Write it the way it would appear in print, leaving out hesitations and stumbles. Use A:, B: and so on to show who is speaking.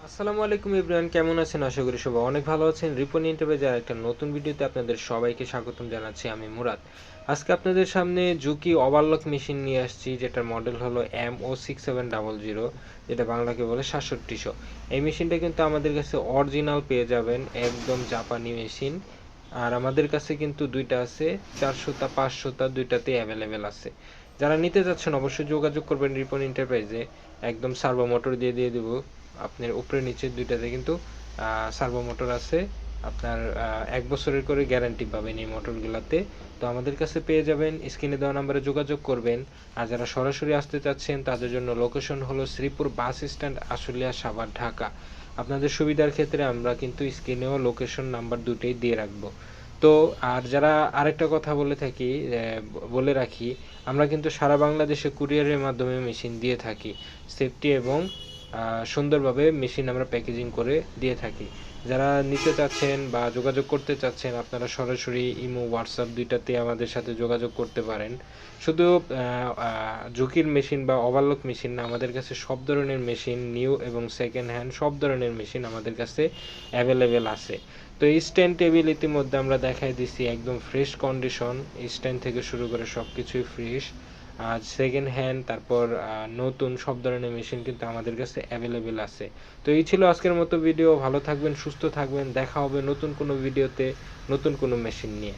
A: আসসালামু আলাইকুম এভরিওয়ান, কেমন আছেন? আশা করি সবাই অনেক ভালো আছেন। রিপন এন্টারপ্রাইজের একটা নতুন ভিডিওতে আপনাদের সবাইকে স্বাগতম জানাচ্ছি। আমি মুরাদ। আজকে আপনাদের সামনে জুকি ওভারলক মেশিন নিয়ে আসছি, যেটার মডেল হলো MO6700, যেটা বাংলাকে বলে 6700। এই মেশিনটা কিন্তু আমাদের কাছে অরিজিনাল পেয়ে যাবেন, একদম জাপানি মেশিন। আর আমাদের কাছে কিন্তু দুইটা আছে, 400টা 500টা দুইটাতেই অ্যাভেলেবেল আছে। যারা নিতে যাচ্ছেন অবশ্যই যোগাযোগ করবেন রিপন এন্টারপ্রাইজে। একদম সার্ভো মোটর দিয়ে দেবো। আপনার উপরে নিচে দুইটাতে কিন্তু সার্ভো মোটর আছে। আপনার 1 বছরের করে গ্যারান্টি পাবেন এই মোটরগুলোতে। তো আমাদের কাছে পেয়ে যাবেন, স্ক্রিনে দেওয়া নাম্বারে যোগাযোগ করবেন। আর যারা সরাসরি আসতে চাচ্ছেন তাদের জন্য লোকেশন হলো শ্রীপুর বাস স্ট্যান্ড, আশুলিয়া, সাভার, ঢাকা। আপনাদের সুবিধার ক্ষেত্রে আমরা কিন্তু স্ক্রিনেও লোকেশন নাম্বার দুটোই দিয়ে রাখবো। তো আর যারা আরেকটা কথা বলে রাখি, আমরা কিন্তু সারা বাংলাদেশে কুরিয়ারের মাধ্যমে মেশিন দিয়ে থাকি। সেফটি এবং সুন্দরভাবে মেশিন আমরা প্যাকেজিং করে দিয়ে থাকি। যারা নিতে চাচ্ছেন বা যোগাযোগ করতে চাচ্ছেন, আপনারা সরাসরি ইমো, হোয়াটসঅ্যাপ দুইটাতে আমাদের সাথে যোগাযোগ করতে পারেন। শুধু ঝুঁকির মেশিন বা ওভারলক মেশিন না, আমাদের কাছে সব ধরনের মেশিন, নিউ এবং সেকেন্ড হ্যান্ড সব ধরনের মেশিন আমাদের কাছে অ্যাভেলেবেল আছে। তো স্ট্যান্ড টেবিল ইতিমধ্যে আমরা দেখাই দিছি, একদম ফ্রেশ কন্ডিশন। স্ট্যান্ড থেকে শুরু করে সব কিছুই ফ্রেশ। আর সেকেন্ড হ্যান্ড, তারপর নতুন সব ধরনের মেশিন কিন্তু আমাদের কাছে অ্যাভেলেবেল আছে। তো এই ছিল আজকের মতো ভিডিও। ভালো থাকবেন, সুস্থ থাকবেন। দেখা হবে নতুন কোনো ভিডিওতে, নতুন কোনো মেশিন নিয়ে।